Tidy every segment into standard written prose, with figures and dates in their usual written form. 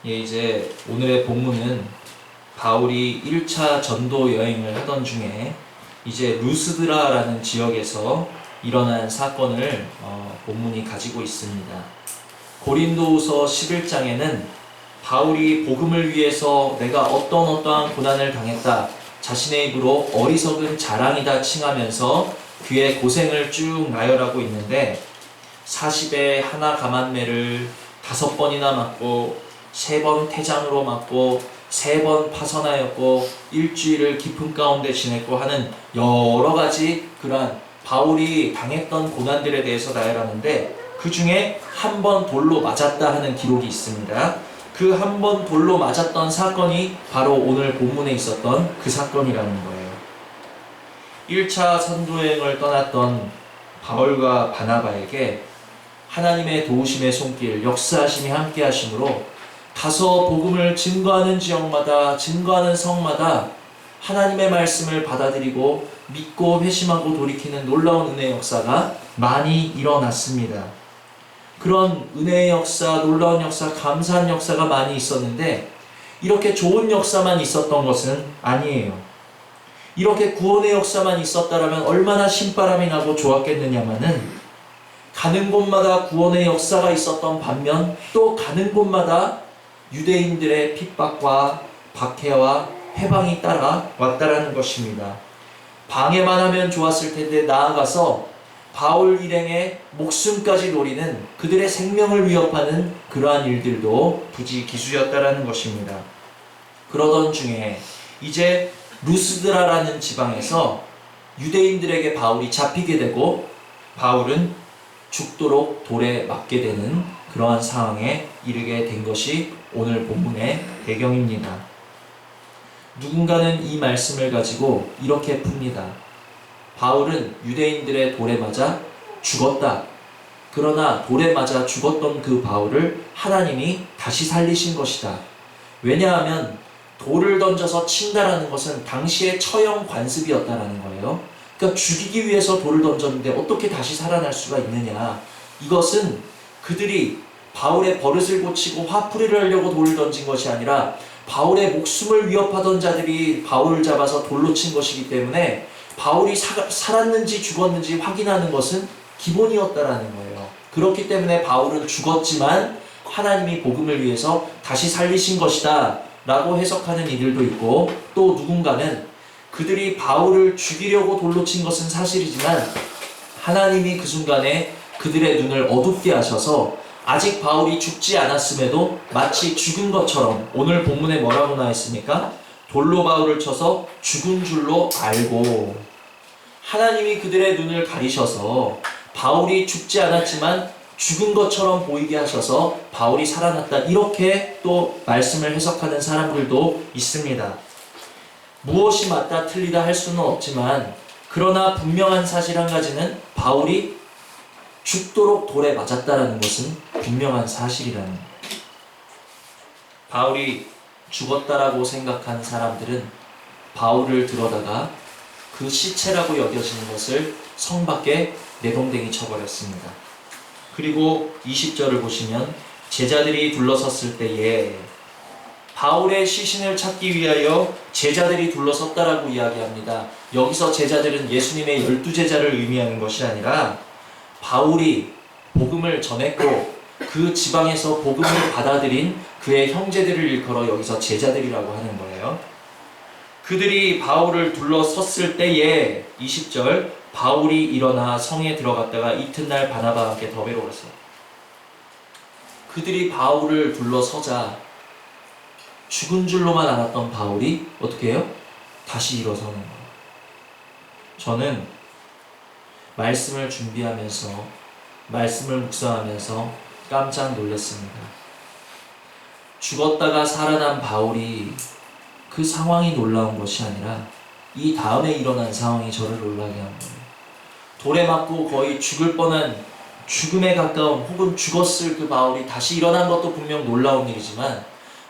예, 이제 오늘의 본문은 바울이 1차 전도 여행을 하던 중에 이제 루스드라라는 지역에서 일어난 사건을 본문이 가지고 있습니다. 고린도후서 11장에는 바울이 복음을 위해서 내가 어떠한 고난을 당했다, 자신의 입으로 어리석은 자랑이다 칭하면서 그의 고생을 쭉 나열하고 있는데 40에 하나 감한매를 5번이나 맞고 3번 태장으로 맞고 3번 파선하였고 일주일을 깊음 가운데 지냈고 하는 여러가지 그러한 바울이 당했던 고난들에 대해서 나열하는데 그 중에 한 번 돌로 맞았다 하는 기록이 있습니다. 그 한 번 돌로 맞았던 사건이 바로 오늘 본문에 있었던 그 사건이라는 거예요. 1차 선도여행을 떠났던 바울과 바나바에게 하나님의 도우심의 손길, 역사하심이 함께 하심으로 가서 복음을 증거하는 지역마다, 증거하는 성마다 하나님의 말씀을 받아들이고 믿고 회심하고 돌이키는 놀라운 은혜의 역사가 많이 일어났습니다. 그런 은혜의 역사, 놀라운 역사, 감사한 역사가 많이 있었는데 이렇게 좋은 역사만 있었던 것은 아니에요. 이렇게 구원의 역사만 있었다라면 얼마나 신바람이 나고 좋았겠느냐마는 가는 곳마다 구원의 역사가 있었던 반면 또 가는 곳마다 유대인들의 핍박과 박해와 해방이 따라왔다라는 것입니다. 방해만 하면 좋았을 텐데 나아가서 바울 일행의 목숨까지 노리는 그들의 생명을 위협하는 그러한 일들도 부지기수였다라는 것입니다. 그러던 중에 이제 루스드라라는 지방에서 유대인들에게 바울이 잡히게 되고 바울은 죽도록 돌에 맞게 되는 그러한 상황에 이르게 된 것이 오늘 본문의 배경입니다. 누군가는 이 말씀을 가지고 이렇게 풉니다. 바울은 유대인들의 돌에 맞아 죽었다. 그러나 돌에 맞아 죽었던 그 바울을 하나님이 다시 살리신 것이다. 왜냐하면 돌을 던져서 친다라는 것은 당시의 처형 관습이었다라는 거예요. 그러니까 죽이기 위해서 돌을 던졌는데 어떻게 다시 살아날 수가 있느냐. 이것은 그들이 바울의 버릇을 고치고 화풀이를 하려고 돌을 던진 것이 아니라 바울의 목숨을 위협하던 자들이 바울을 잡아서 돌로 친 것이기 때문에 바울이 살았는지 죽었는지 확인하는 것은 기본이었다라는 거예요. 그렇기 때문에 바울은 죽었지만 하나님이 복음을 위해서 다시 살리신 것이다 라고 해석하는 이들도 있고, 또 누군가는 그들이 바울을 죽이려고 돌로 친 것은 사실이지만 하나님이 그 순간에 그들의 눈을 어둡게 하셔서 아직 바울이 죽지 않았음에도 마치 죽은 것처럼, 오늘 본문에 뭐라고 나와 있습니까? 돌로 바울을 쳐서 죽은 줄로 알고, 하나님이 그들의 눈을 가리셔서 바울이 죽지 않았지만 죽은 것처럼 보이게 하셔서 바울이 살아났다, 이렇게 또 말씀을 해석하는 사람들도 있습니다. 무엇이 맞다 틀리다 할 수는 없지만 그러나 분명한 사실 한 가지는 바울이 죽도록 돌에 맞았다라는 것은 분명한 사실이라는 거예요. 바울이 죽었다라고 생각한 사람들은 바울을 들어다가 그 시체라고 여겨지는 것을 성 밖에 내동댕이 쳐버렸습니다. 그리고 20절을 보시면 제자들이 둘러섰을 때에 바울의 시신을 찾기 위하여 제자들이 둘러섰다라고 이야기합니다. 여기서 제자들은 예수님의 12제자를 의미하는 것이 아니라 바울이 복음을 전했고 그 지방에서 복음을 받아들인 그의 형제들을 일컬어 여기서 제자들이라고 하는 거예요. 그들이 바울을 둘러섰을 때에 20절, 바울이 일어나 성에 들어갔다가 이튿날 바나바와 함께 더베로 갔어요. 그들이 바울을 둘러서자 죽은 줄로만 알았던 바울이 어떻게 해요? 다시 일어서는 거예요. 저는 말씀을 준비하면서, 말씀을 묵상하면서 깜짝 놀랐습니다. 죽었다가 살아난 바울이 그 상황이 놀라운 것이 아니라 이 다음에 일어난 상황이 저를 놀라게 한 거예요. 돌에 맞고 거의 죽을 뻔한, 죽음에 가까운, 혹은 죽었을 그 바울이 다시 일어난 것도 분명 놀라운 일이지만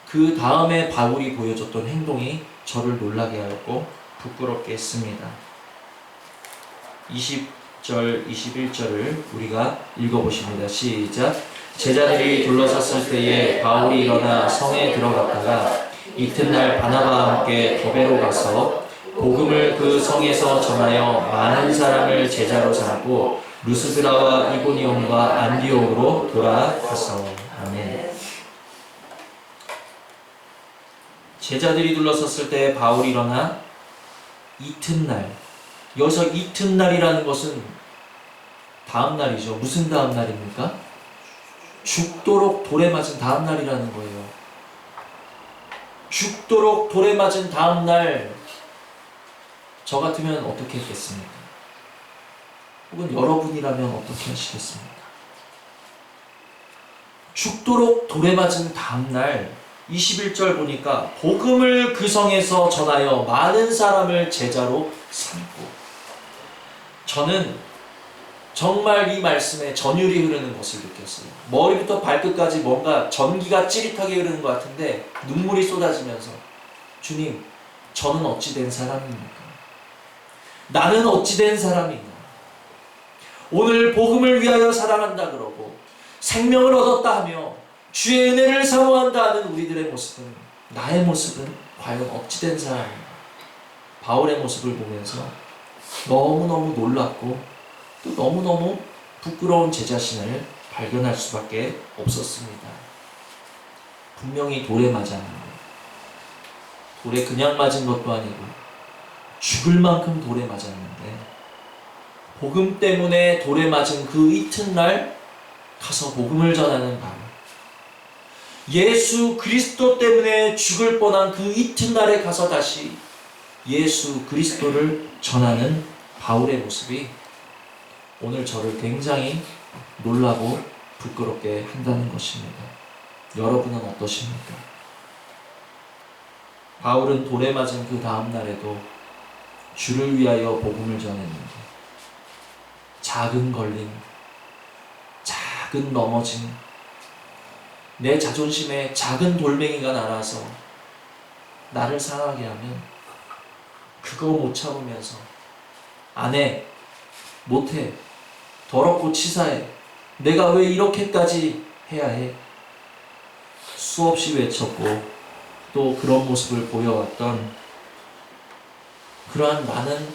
그 다음에 바울이 보여줬던 행동이 저를 놀라게 하였고 부끄럽게 했습니다. 21절을 우리가 읽어보십니다. 시작. 제자들이 둘러섰을 때에 바울이 일어나 성에 들어갔다가 이튿날 바나바와 함께 더베로 가서 복음을 그 성에서 전하여 많은 사람을 제자로 삼고 루스드라와 이고니온과 안디옥으로 돌아갔어. 아멘. 제자들이 둘러섰을 때 바울이 일어나 이튿날, 여기서 이튿날이라는 것은 다음 날이죠. 무슨 다음 날입니까? 죽도록 돌에 맞은 다음 날이라는 거예요. 죽도록 돌에 맞은 다음 날, 저 같으면 어떻게 했겠습니까? 혹은 여러분이라면 어떻게 하시겠습니까? 죽도록 돌에 맞은 다음 날, 21절 보니까 복음을 그 성에서 전하여 많은 사람을 제자로 삼고, 저는 정말 이 말씀에 전율이 흐르는 것을 느꼈어요. 머리부터 발끝까지 뭔가 전기가 찌릿하게 흐르는 것 같은데 눈물이 쏟아지면서, 주님, 저는 어찌 된 사람입니까? 나는 어찌 된 사람인가? 오늘 복음을 위하여 살아간다 그러고 생명을 얻었다 하며 주의 은혜를 사모한다 하는 우리들의 모습은, 나의 모습은 과연 어찌 된 사람인가? 바울의 모습을 보면서 너무너무 놀랍고 또 너무너무 부끄러운 제 자신을 발견할 수밖에 없었습니다. 분명히 돌에 맞았는데, 돌에 그냥 맞은 것도 아니고 죽을 만큼 돌에 맞았는데, 복음 때문에 돌에 맞은 그 이튿날 가서 복음을 전하는 바울, 예수 그리스도 때문에 죽을 뻔한 그 이튿날에 가서 다시 예수 그리스도를 전하는 바울의 모습이 오늘 저를 굉장히 놀라고 부끄럽게 한다는 것입니다. 여러분은 어떠십니까? 바울은 돌에 맞은 그 다음 날에도 주를 위하여 복음을 전했는데, 작은 걸림, 작은 넘어짐, 내 자존심에 작은 돌멩이가 날아서 나를 상하게 하면 그거 못 참으면서 안 해, 못해, 더럽고 치사해, 내가 왜 이렇게까지 해야 해? 수없이 외쳤고 또 그런 모습을 보여왔던 그러한 나는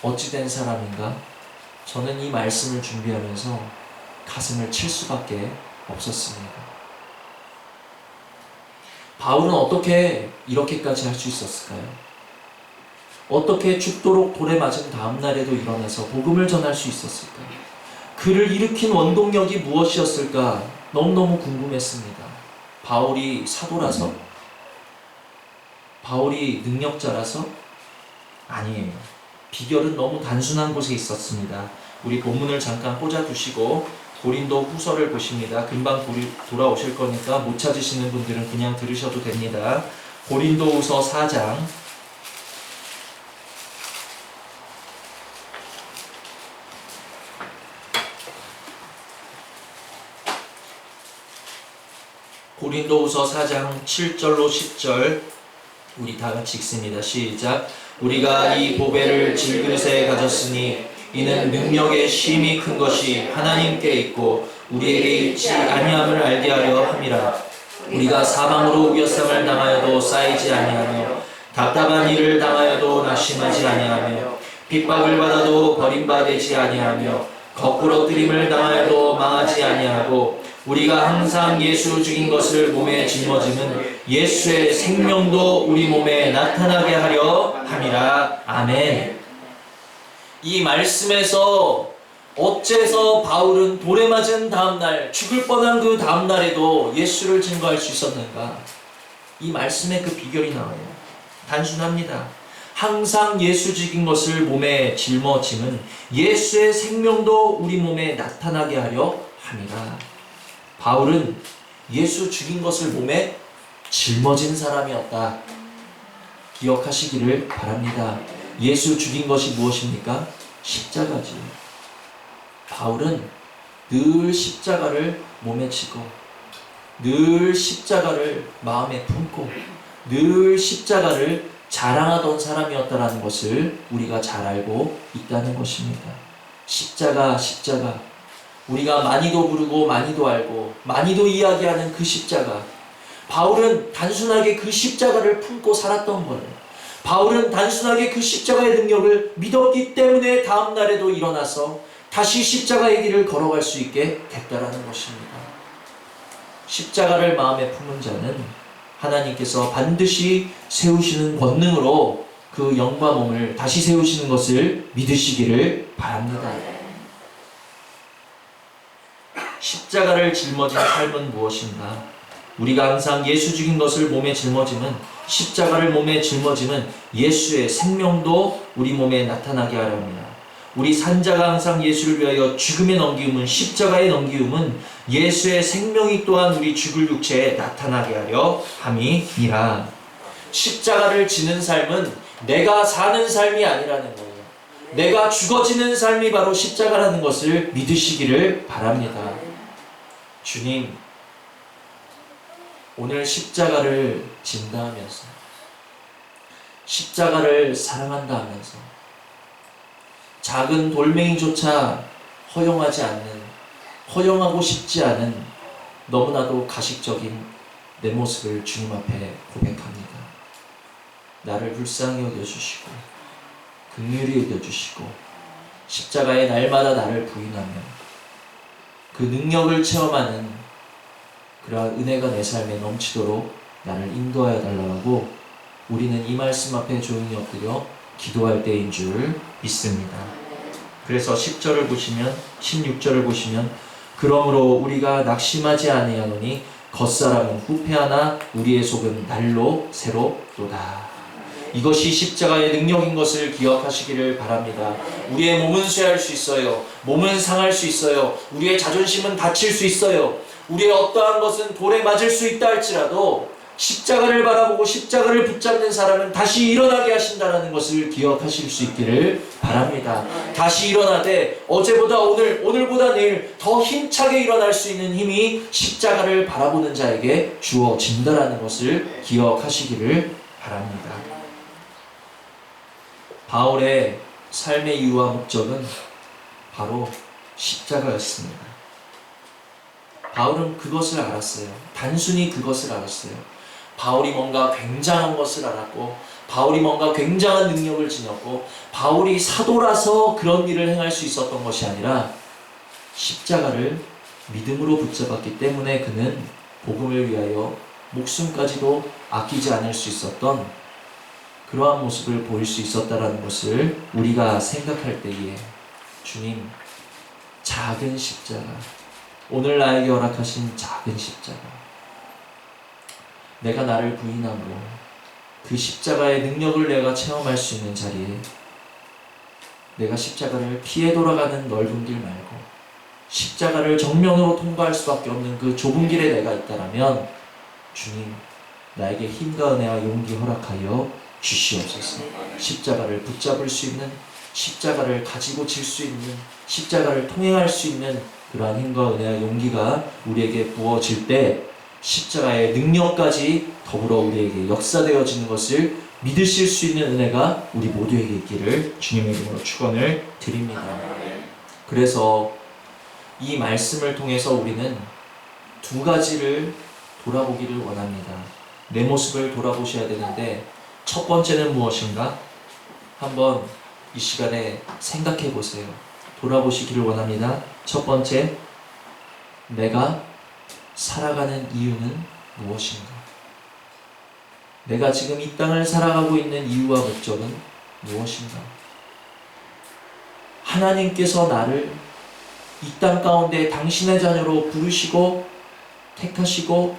어찌된 사람인가? 저는 이 말씀을 준비하면서 가슴을 칠 수밖에 없었습니다. 바울은 어떻게 이렇게까지 할 수 있었을까요? 어떻게 죽도록 돌에 맞은 다음 날에도 일어나서 복음을 전할 수 있었을까요? 그를 일으킨 원동력이 무엇이었을까? 너무너무 궁금했습니다. 바울이 사도라서? 바울이 능력자라서? 아니에요. 비결은 너무 단순한 곳에 있었습니다. 우리 본문을 잠깐 꽂아두시고 고린도 후서를 보십니다. 금방 돌아오실 거니까 못 찾으시는 분들은 그냥 들으셔도 됩니다. 고린도 후서 4장 고린도후서 4장 7절로 10절 우리 다 같이 읽습니다. 시작. 우리가 이 보배를 질그릇에 가졌으니 이는 능력의 심히 큰 것이 하나님께 있고 우리에게 있지 아니함을 알게 하려 함이라. 우리가 사방으로 우겨쌈을 당하여도 쌓이지 아니하며 답답한 일을 당하여도 낙심하지 아니하며 핍박을 받아도 버림받지 아니하며 거꾸러뜨림을 당하여도 망하지 아니하고 우리가 항상 예수 죽인 것을 몸에 짊어지는 예수의 생명도 우리 몸에 나타나게 하려 함이라. 아멘. 이 말씀에서 어째서 바울은 돌에 맞은 다음날, 죽을 뻔한 그 다음날에도 예수를 증거할 수 있었는가? 이 말씀에 그 비결이 나와요. 단순합니다. 항상 예수 죽인 것을 몸에 짊어지는 예수의 생명도 우리 몸에 나타나게 하려 함이라. 바울은 예수 죽인 것을 몸에 짊어진 사람이었다. 기억하시기를 바랍니다. 예수 죽인 것이 무엇입니까? 십자가지. 바울은 늘 십자가를 몸에 지고 늘 십자가를 마음에 품고 늘 십자가를 자랑하던 사람이었다는 것을 우리가 잘 알고 있다는 것입니다. 십자가, 십자가. 우리가 많이도 부르고 많이도 알고 많이도 이야기하는 그 십자가. 바울은 단순하게 그 십자가를 품고 살았던 거예요. 바울은 단순하게 그 십자가의 능력을 믿었기 때문에 다음 날에도 일어나서 다시 십자가의 길을 걸어갈 수 있게 됐다라는 것입니다. 십자가를 마음에 품은 자는 하나님께서 반드시 세우시는 권능으로 그 영과 몸을 다시 세우시는 것을 믿으시기를 바랍니다. 십자가를 짊어진 삶은 무엇인가? 우리가 항상 예수 죽인 것을 몸에 짊어짐은, 십자가를 몸에 짊어짐은 예수의 생명도 우리 몸에 나타나게 하려 합니다. 우리 산자가 항상 예수를 위하여 죽음에 넘기움은, 십자가에 넘기움은 예수의 생명이 또한 우리 죽을 육체에 나타나게 하려 함이니라. 십자가를 지는 삶은 내가 사는 삶이 아니라는 거예요. 내가 죽어지는 삶이 바로 십자가라는 것을 믿으시기를 바랍니다. 주님, 오늘 십자가를 진다 하면서, 십자가를 사랑한다 하면서, 작은 돌멩이조차 허용하지 않는, 허용하고 싶지 않은 너무나도 가식적인 내 모습을 주님 앞에 고백합니다. 나를 불쌍히 여겨주시고 긍휼히 여겨주시고 십자가에 날마다 나를 부인하며 그 능력을 체험하는 그러한 은혜가 내 삶에 넘치도록 나를 인도하여 달라고 우리는 이 말씀 앞에 조용히 엎드려 기도할 때인 줄 믿습니다. 그래서 10절을 보시면, 16절을 보시면, 그러므로 우리가 낙심하지 아니하노니 겉사람은 후패하나 우리의 속은 날로 새롭도다. 이것이 십자가의 능력인 것을 기억하시기를 바랍니다. 우리의 몸은 쇠할 수 있어요. 몸은 상할 수 있어요. 우리의 자존심은 다칠 수 있어요. 우리의 어떠한 것은 돌에 맞을 수 있다 할지라도 십자가를 바라보고 십자가를 붙잡는 사람은 다시 일어나게 하신다는 것을 기억하실 수 있기를 바랍니다. 다시 일어나되 어제보다 오늘보다 내일 더 힘차게 일어날 수 있는 힘이 십자가를 바라보는 자에게 주어진다는 것을 기억하시기를 바랍니다. 바울의 삶의 이유와 목적은 바로 십자가였습니다. 바울은 그것을 알았어요. 단순히 그것을 알았어요. 바울이 뭔가 굉장한 것을 알았고, 바울이 뭔가 굉장한 능력을 지녔고, 바울이 사도라서 그런 일을 행할 수 있었던 것이 아니라 십자가를 믿음으로 붙잡았기 때문에 그는 복음을 위하여 목숨까지도 아끼지 않을 수 있었던 그러한 모습을 보일 수 있었다는 것을 우리가 생각할 때에 주님, 작은 십자가, 오늘 나에게 허락하신 작은 십자가, 내가 나를 부인함으로 그 십자가의 능력을 내가 체험할 수 있는 자리에 내가 십자가를 피해 돌아가는 넓은 길 말고 십자가를 정면으로 통과할 수밖에 없는 그 좁은 길에 내가 있다라면 주님, 나에게 힘과 은혜와 용기 허락하여 주시옵소서. 십자가를 붙잡을 수 있는, 십자가를 가지고 질 수 있는, 십자가를 통행할 수 있는 그러한 힘과 은혜와 용기가 우리에게 부어질 때 십자가의 능력까지 더불어 우리에게 역사되어지는 것을 믿으실 수 있는 은혜가 우리 모두에게 있기를 주님의 이름으로 축원을 드립니다. 그래서 이 말씀을 통해서 우리는 두 가지를 돌아보기를 원합니다. 내 모습을 돌아보셔야 되는데 첫 번째는 무엇인가? 한번 이 시간에 생각해 보세요. 돌아보시기를 원합니다. 첫 번째, 내가 살아가는 이유는 무엇인가? 내가 지금 이 땅을 살아가고 있는 이유와 목적은 무엇인가? 하나님께서 나를 이 땅 가운데 당신의 자녀로 부르시고 택하시고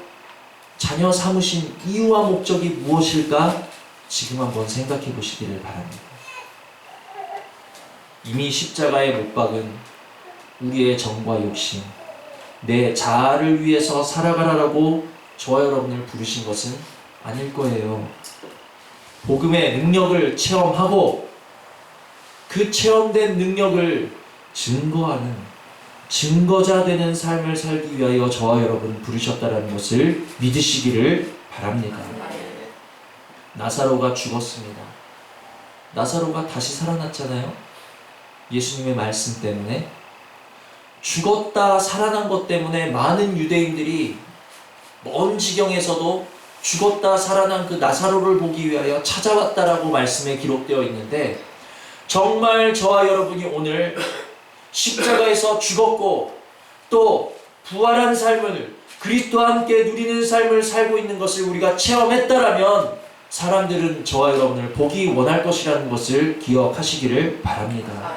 자녀 삼으신 이유와 목적이 무엇일까? 지금 한번 생각해 보시기를 바랍니다. 이미 십자가에 못 박은 우리의 정과 욕심, 내 자아를 위해서 살아가라라고 저와 여러분을 부르신 것은 아닐 거예요. 복음의 능력을 체험하고 그 체험된 능력을 증거하는, 증거자 되는 삶을 살기 위하여 저와 여러분을 부르셨다는 것을 믿으시기를 바랍니다. 나사로가 죽었습니다. 나사로가 다시 살아났잖아요. 예수님의 말씀 때문에, 죽었다 살아난 것 때문에 많은 유대인들이 먼 지경에서도 죽었다 살아난 그 나사로를 보기 위하여 찾아왔다라고 말씀에 기록되어 있는데, 정말 저와 여러분이 오늘 십자가에서 죽었고 또 부활한 삶을, 그리스도와 함께 누리는 삶을 살고 있는 것을 우리가 체험했다라면 사람들은 저와 여러분을 보기 원할 것이라는 것을 기억하시기를 바랍니다.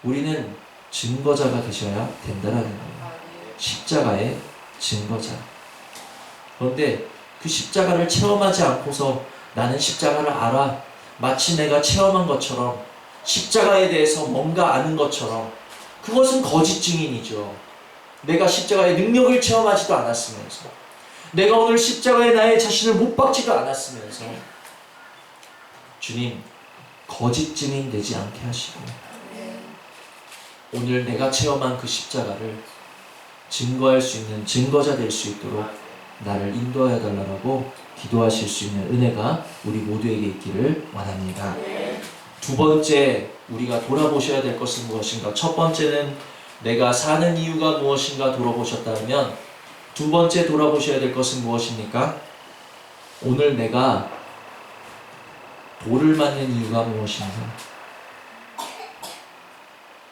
우리는 증거자가 되셔야 된다라는 거예요. 십자가의 증거자. 그런데 그 십자가를 체험하지 않고서 나는 십자가를 알아, 마치 내가 체험한 것처럼, 십자가에 대해서 뭔가 아는 것처럼, 그것은 거짓 증인이죠. 내가 십자가의 능력을 체험하지도 않았으면서, 내가 오늘 십자가에 나의 자신을 못 박지도 않았으면서, 주님, 거짓 증인 되지 않게 하시고 오늘 내가 체험한 그 십자가를 증거할 수 있는 증거자 될 수 있도록 나를 인도하여 달라고 기도하실 수 있는 은혜가 우리 모두에게 있기를 원합니다. 두 번째, 우리가 돌아보셔야 될 것은 무엇인가? 첫 번째는 내가 사는 이유가 무엇인가 돌아보셨다면, 두 번째 돌아보셔야 될 것은 무엇입니까? 오늘 내가 돌을 맞는 이유가 무엇인가?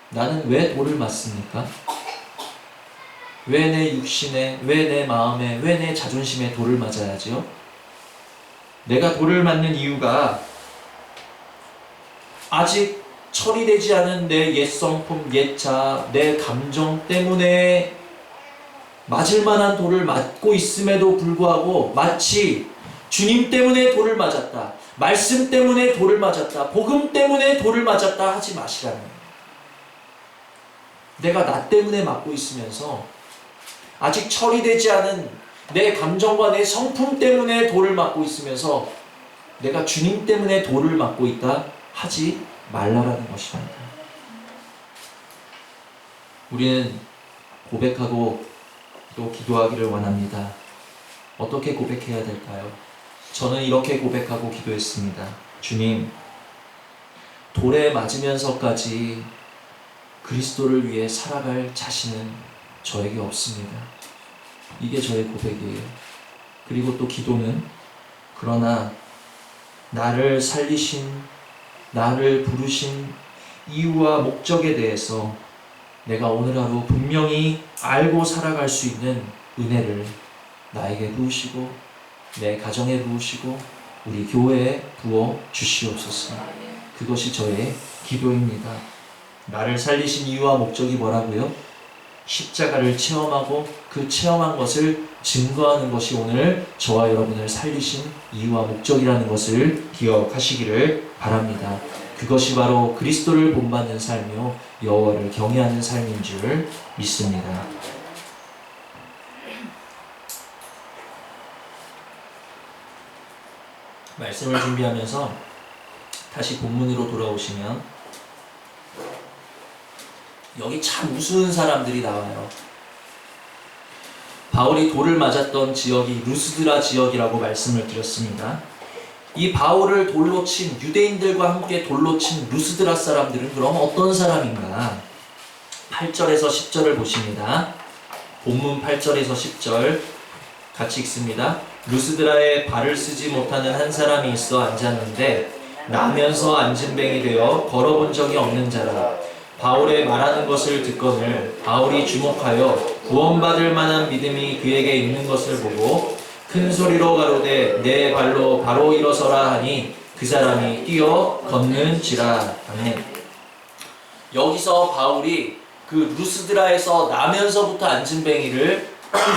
나는 왜 돌을 맞습니까? 왜 내 육신에, 왜 내 마음에, 왜 내 자존심에 돌을 맞아야지요? 내가 돌을 맞는 이유가 아직 처리되지 않은 내 옛 성품, 옛 자, 내 감정 때문에 맞을 만한 돌을 맞고 있음에도 불구하고 마치 주님 때문에 돌을 맞았다, 말씀 때문에 돌을 맞았다, 복음 때문에 돌을 맞았다 하지 마시라는 거예요. 내가 나 때문에 맞고 있으면서 아직 처리되지 않은 내 감정과 내 성품 때문에 돌을 맞고 있으면서 내가 주님 때문에 돌을 맞고 있다 하지 말라라는 것입니다. 우리는 고백하고 또 기도하기를 원합니다. 어떻게 고백해야 될까요? 저는 이렇게 고백하고 기도했습니다. 주님, 돌에 맞으면서까지 그리스도를 위해 살아갈 자신은 저에게 없습니다. 이게 저의 고백이에요. 그리고 또 기도는, 그러나 나를 살리신, 나를 부르신 이유와 목적에 대해서 내가 오늘 하루 분명히 알고 살아갈 수 있는 은혜를 나에게 부으시고 내 가정에 부으시고 우리 교회에 부어 주시옵소서. 그것이 저의 기도입니다. 나를 살리신 이유와 목적이 뭐라고요? 십자가를 체험하고 그 체험한 것을 증거하는 것이 오늘 저와 여러분을 살리신 이유와 목적이라는 것을 기억하시기를 바랍니다. 그것이 바로 그리스도를 본받는 삶이요 여호와를 경외하는 삶인 줄 믿습니다. 말씀을 준비하면서 다시 본문으로 돌아오시면 여기 참 우스운 사람들이 나와요. 바울이 돌을 맞았던 지역이 루스드라 지역이라고 말씀을 드렸습니다. 이 바울을 돌로 친, 유대인들과 함께 돌로 친 루스드라 사람들은 그럼 어떤 사람인가? 8절에서 10절을 보십니다. 본문 8절에서 10절 같이 읽습니다. 루스드라에 발을 쓰지 못하는 한 사람이 있어 앉았는데 나면서 앉은뱅이 되어 걸어본 적이 없는 자라. 바울의 말하는 것을 듣거늘 바울이 주목하여 구원받을 만한 믿음이 그에게 있는 것을 보고 큰 소리로 가로되 내 발로 바로 일어서라 하니 그 사람이 뛰어 걷는지라. 아멘. 여기서 바울이 그 루스드라에서 나면서부터 앉은뱅이를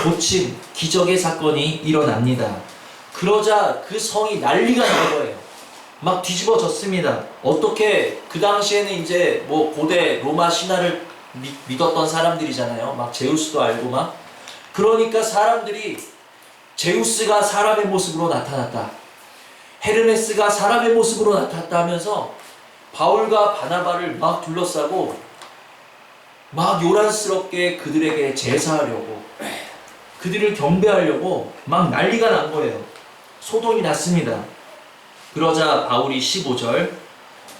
고친 기적의 사건이 일어납니다. 그러자 그 성이 난리가 난 거예요. 막 뒤집어졌습니다. 어떻게, 그 당시에는 이제 뭐 고대 로마 신화를 믿었던 사람들이잖아요. 막 제우스도 알고 막. 그러니까 사람들이 제우스가 사람의 모습으로 나타났다, 헤르메스가 사람의 모습으로 나타났다 하면서 바울과 바나바를 막 둘러싸고 막 요란스럽게 그들에게 제사하려고, 그들을 경배하려고 막 난리가 난 거예요. 소동이 났습니다. 그러자 바울이 15절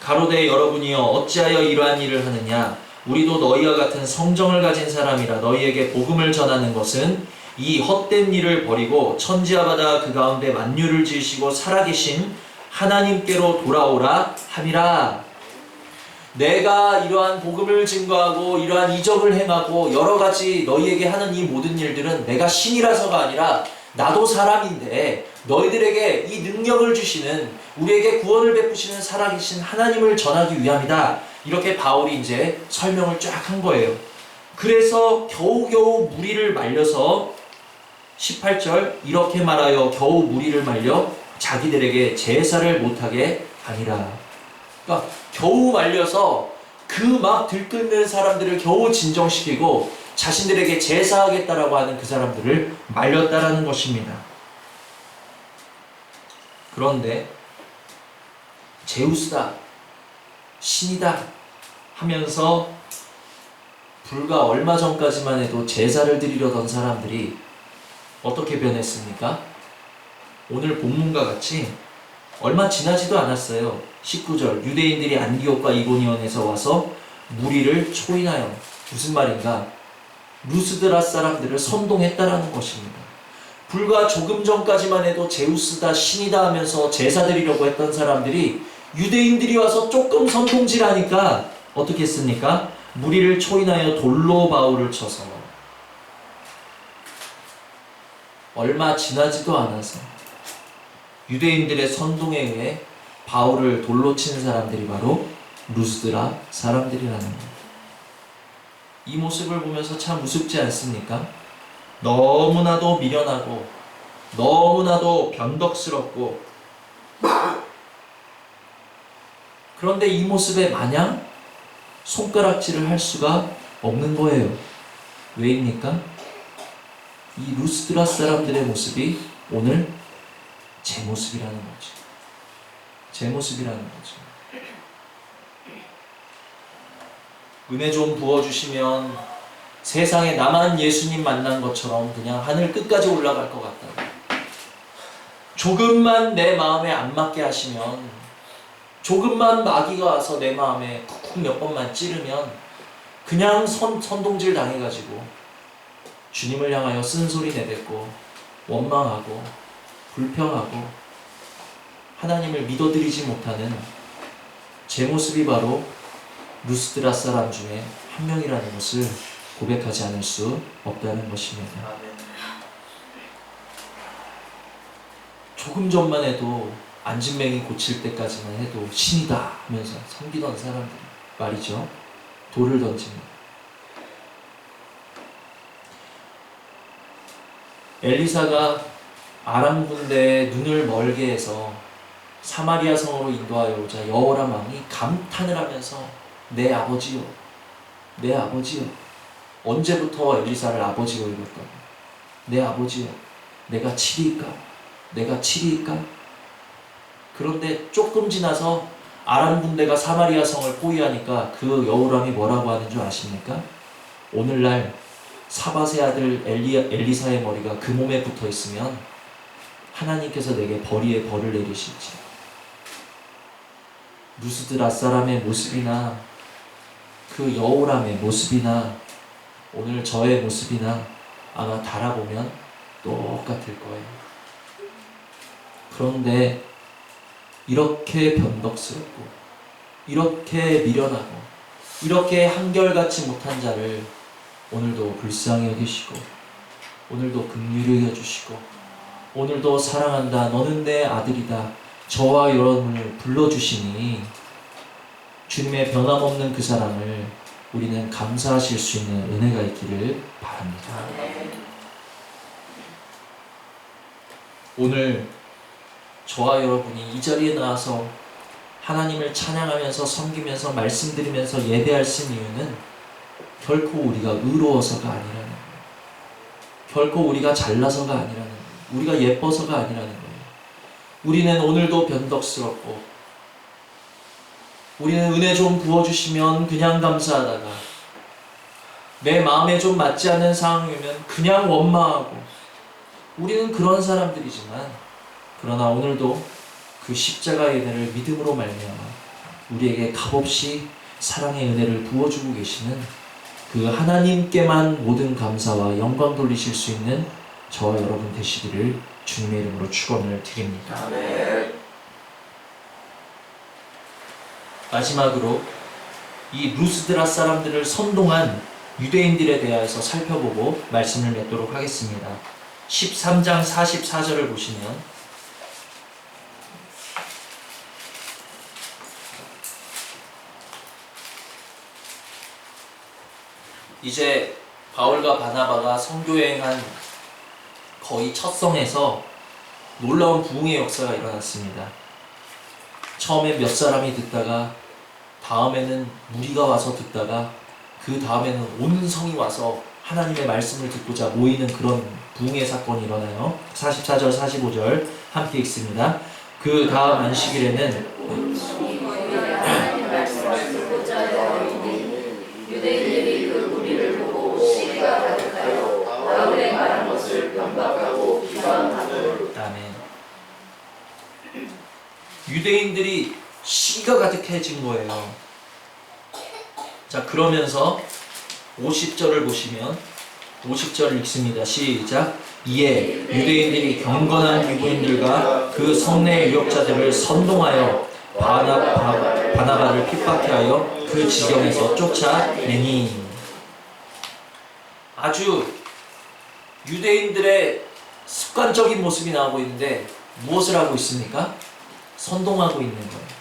가로되 여러분이여 어찌하여 이러한 일을 하느냐. 우리도 너희와 같은 성정을 가진 사람이라 너희에게 복음을 전하는 것은 이 헛된 일을 버리고 천지와 바다 그 가운데 만유를 지으시고 살아계신 하나님께로 돌아오라 함이라. 내가 이러한 복음을 증거하고 이러한 이적을 행하고 여러 가지 너희에게 하는 이 모든 일들은 내가 신이라서가 아니라 나도 사람인데 너희들에게 이 능력을 주시는, 우리에게 구원을 베푸시는 살아계신 하나님을 전하기 위함이다. 이렇게 바울이 이제 설명을 쫙 한 거예요. 그래서 겨우겨우 무리를 말려서 18절 이렇게 말하여 겨우 무리를 말려 자기들에게 제사를 못하게 하니라. 그러니까 겨우 말려서 그 막 들끓는 사람들을 겨우 진정시키고 자신들에게 제사하겠다라고 하는 그 사람들을 말렸다라는 것입니다. 그런데 제우스다, 신이다 하면서 불과 얼마 전까지만 해도 제사를 드리려던 사람들이 어떻게 변했습니까? 오늘 본문과 같이 얼마 지나지도 않았어요. 19절 유대인들이 안디옥과 이고니온에서 와서 무리를 초인하여, 무슨 말인가? 루스드라 사람들을 선동했다라는 것입니다. 불과 조금 전까지만 해도 제우스다, 신이다 하면서 제사 드리려고 했던 사람들이 유대인들이 와서 조금 선동질하니까 어떻게 했습니까? 무리를 초인하여 돌로 바울을 쳐서, 얼마 지나지도 않아서 유대인들의 선동에 의해 바울을 돌로 친 사람들이 바로 루스드라 사람들이라는 거예요. 이 모습을 보면서 참 우습지 않습니까? 너무나도 미련하고 너무나도 변덕스럽고, 그런데 이 모습에 마냥 손가락질을 할 수가 없는 거예요. 왜입니까? 이 루스드라 사람들의 모습이 오늘 제 모습이라는 거죠. 제 모습이라는 거죠. 은혜 좀 부어주시면 세상에 나만 예수님 만난 것처럼 그냥 하늘 끝까지 올라갈 것 같다. 조금만 내 마음에 안 맞게 하시면, 조금만 마귀가 와서 내 마음에 쿡쿡 몇 번만 찌르면 그냥 선동질 당해가지고 주님을 향하여 쓴소리 내뱉고 원망하고 불평하고 하나님을 믿어드리지 못하는 제 모습이 바로 루스드라 사람 중에 한 명이라는 것을 고백하지 않을 수 없다는 것입니다. 조금 전만 해도 안진뱅이 고칠 때까지만 해도 신이다 하면서 섬기던 사람들이 말이죠, 돌을 던집니다. 엘리사가 아람 군대에 눈을 멀게 해서 사마리아 성으로 인도하여 오자 여호람 왕이 감탄을 하면서 내 아버지요, 내 아버지요. 언제부터 엘리사를 아버지로 읽었다고? 내 아버지요, 내가 칠이일까? 내가 칠이일까? 그런데 조금 지나서 아람 군대가 사마리아 성을 포위하니까 그 여호람이 뭐라고 하는 줄 아십니까? 오늘날 사밧의 아들 엘리사의 머리가 그 몸에 붙어 있으면 하나님께서 내게 벌이의 벌을 내리실지. 루스드라 사람의 모습이나 그 여호람의 모습이나 오늘 저의 모습이나 아마 달아보면 똑같을 거예요. 그런데 이렇게 변덕스럽고 이렇게 미련하고 이렇게 한결같이 못한 자를 오늘도 불쌍히 여기시고 오늘도 긍휼히 여겨주시고 오늘도 사랑한다, 너는 내 아들이다, 저와 여러분을 불러주시니 주님의 변함없는 그 사랑을 우리는 감사하실 수 있는 은혜가 있기를 바랍니다. 오늘 저와 여러분이 이 자리에 나와서 하나님을 찬양하면서 섬기면서 말씀드리면서 예배할 수 있는 이유는 결코 우리가 의로워서가 아니라는 거예요. 결코 우리가 잘나서가 아니라는 거예요. 우리가 예뻐서가 아니라는 거예요. 우리는 오늘도 변덕스럽고 우리는 은혜 좀 부어주시면 그냥 감사하다가 내 마음에 좀 맞지 않는 상황이면 그냥 원망하고 우리는 그런 사람들이지만, 그러나 오늘도 그 십자가의 은혜를 믿음으로 말미암아 우리에게 값없이 사랑의 은혜를 부어주고 계시는 그 하나님께만 모든 감사와 영광 돌리실 수 있는 저와 여러분 되시기를 주님의 이름으로 축원을 드립니다. 아멘. 마지막으로 이 루스드라 사람들을 선동한 유대인들에 대해서 살펴보고 말씀을 맺도록 하겠습니다. 13장 44절을 보시면 이제 바울과 바나바가 선교여행한 거의 첫 성에서 놀라운 부흥의 역사가 일어났습니다. 처음에 몇 사람이 듣다가 다음에는 무리가 와서 듣다가 그 다음에는 온 성이 와서 하나님의 말씀을 듣고자 모이는 그런 부흥의 사건이 일어나요. 44절 45절 함께 읽습니다. 그 다음 안식일에는 유대인들이 그 무리를 보고 시기가 가득하여 바울의 말한 것을 반박하고 비방하더라. 아멘. 유대인들이 시기가 가득해진 거예요. 자, 그러면서 50절을 보시면 50절을 읽습니다. 시작. 이에 유대인들이 경건한 유대인들과 그 성내의 유력자들을 선동하여 바나바를 핍박해 하여 그 지경에서 쫓아내니. 아주 유대인들의 습관적인 모습이 나오고 있는데 무엇을 하고 있습니까? 선동하고 있는 거예요.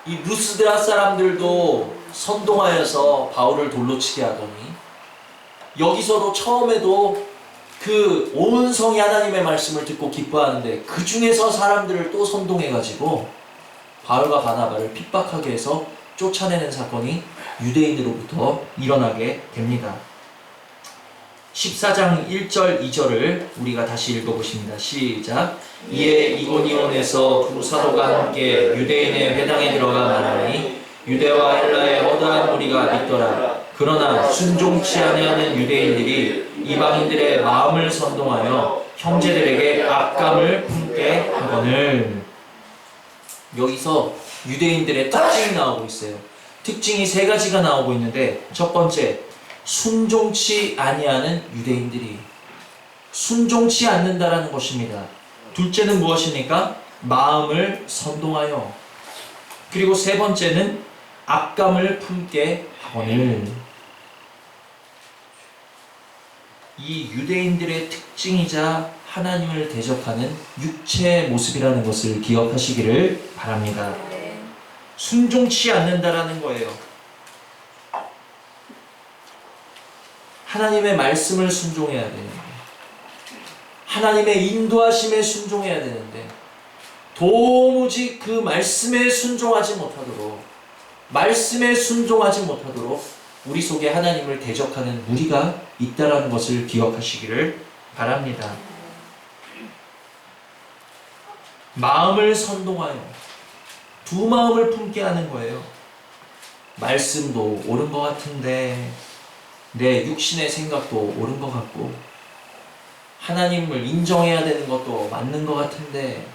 이 루스드라 사람들도 선동하여서 바울을 돌로 치게 하더니 여기서도 처음에도 그 온 성이 하나님의 말씀을 듣고 기뻐하는데 그 중에서 사람들을 또 선동해가지고 바울과 바나바를 핍박하게 해서 쫓아내는 사건이 유대인으로부터 일어나게 됩니다. 14장 1절 2절을 우리가 다시 읽어보십니다. 시작. 이에 이고니온에서 두 사도가 함께 유대인의 회당에 들어가 말하니 유대와 헬라의 허다한 무리가 믿더라. 그러나 순종치 아니하는 유대인들이 이방인들의 마음을 선동하여 형제들에게 악감을 품게 하거늘. 여기서 유대인들의 특징이 나오고 있어요. 특징이 세 가지가 나오고 있는데, 첫 번째, 순종치 아니하는 유대인들이 순종치 않는다라는 것입니다. 둘째는 무엇입니까? 마음을 선동하여. 그리고 세 번째는 악감을 품게 하거늘. 이 유대인들의 특징이자 하나님을 대적하는 육체의 모습이라는 것을 기억하시기를 바랍니다. 순종치 않는다라는 거예요. 하나님의 말씀을 순종해야 되는데, 하나님의 인도하심에 순종해야 되는데 도무지 그 말씀에 순종하지 못하도록, 우리 속에 하나님을 대적하는 무리가 있다라는 것을 기억하시기를 바랍니다. 마음을 선동하여 두 마음을 품게 하는 거예요. 말씀도 옳은 것 같은데 내 육신의 생각도 옳은 것 같고, 하나님을 인정해야 되는 것도 맞는 것 같은데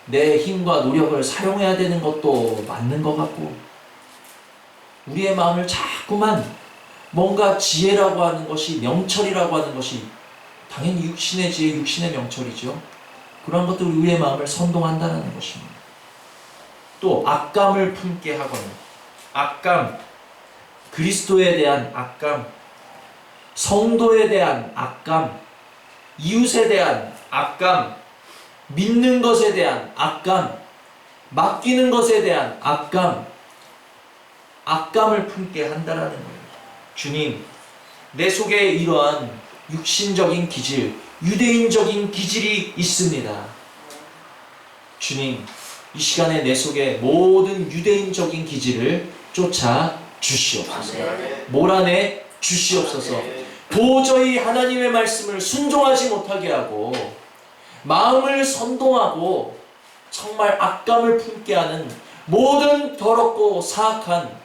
내 힘과 노력을 사용해야 되는 것도 맞는 것 같고, 우리의 마음을 자꾸만 뭔가 지혜라고 하는 것이, 명철이라고 하는 것이, 당연히 육신의 지혜, 육신의 명철이죠. 그런 것들 우리의 마음을 선동한다는 것입니다. 또 악감을 품게 하거나, 악감, 그리스도에 대한 악감, 성도에 대한 악감, 이웃에 대한 악감, 믿는 것에 대한 악감, 맡기는 것에 대한 악감을 품게 한다라는 거예요. 주님, 내 속에 이러한 육신적인 기질, 유대인적인 기질이 있습니다. 주님, 이 시간에 내 속에 모든 유대인적인 기질을 쫓아 주시옵소서. 몰아내 주시옵소서. 도저히 하나님의 말씀을 순종하지 못하게 하고 마음을 선동하고 정말 악감을 품게 하는 모든 더럽고 사악한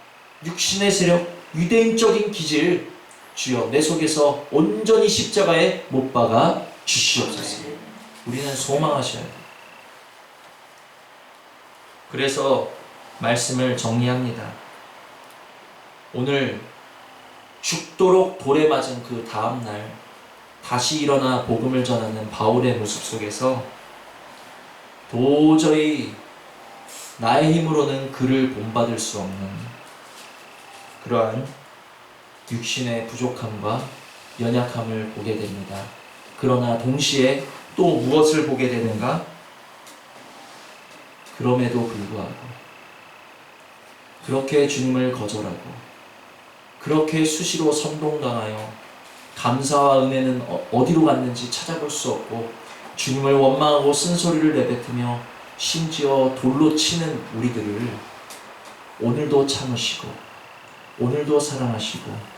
육신의 세력, 유대인적인 기질, 주여 내 속에서 온전히 십자가에 못 박아 주시옵소서. 우리는 소망하셔야 돼요. 그래서 말씀을 정리합니다. 오늘 죽도록 돌에 맞은 그 다음날 다시 일어나 복음을 전하는 바울의 모습 속에서 도저히 나의 힘으로는 그를 본받을 수 없는 그러한 육신의 부족함과 연약함을 보게 됩니다. 그러나 동시에 또 무엇을 보게 되는가? 그럼에도 불구하고 그렇게 주님을 거절하고 그렇게 수시로 선동당하여 감사와 은혜는 어디로 갔는지 찾아볼 수 없고 주님을 원망하고 쓴소리를 내뱉으며 심지어 돌로 치는 우리들을 오늘도 참으시고 오늘도 사랑하시고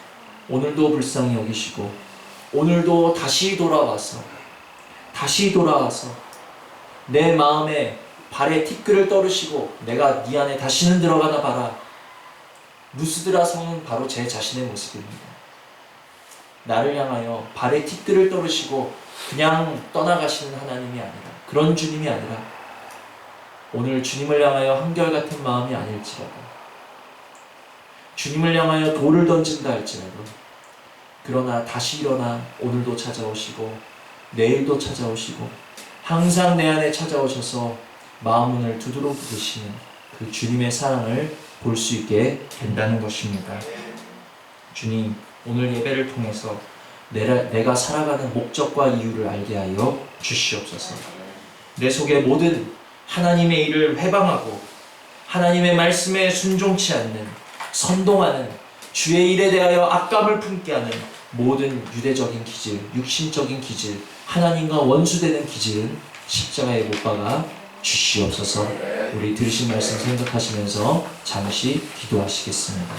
오늘도 불쌍히 여기시고 오늘도 다시 돌아와서 내 마음에 발에 티끌을 떨으시고 내가 네 안에 다시는 들어가나 봐라. 루스드라 성은 바로 제 자신의 모습입니다. 나를 향하여 발에 티끌을 떨으시고 그냥 떠나가시는 하나님이 아니라, 그런 주님이 아니라 오늘 주님을 향하여 한결같은 마음이 아닐지라도, 주님을 향하여 돌을 던진다 할지라도, 그러나 다시 일어나 오늘도 찾아오시고 내일도 찾아오시고 항상 내 안에 찾아오셔서 마음문을 두드러 부으시는 그 주님의 사랑을 볼 수 있게 된다는 것입니다. 주님, 오늘 예배를 통해서 내가 살아가는 목적과 이유를 알게 하여 주시옵소서. 내 속에 모든 하나님의 일을 회방하고 하나님의 말씀에 순종치 않는, 선동하는, 주의 일에 대하여 악감을 품게 하는 모든 유대적인 기질, 육신적인 기질, 하나님과 원수되는 기질 십자가에 못 박아 주시옵소서. 우리 들으신 말씀 생각하시면서 잠시 기도하시겠습니다.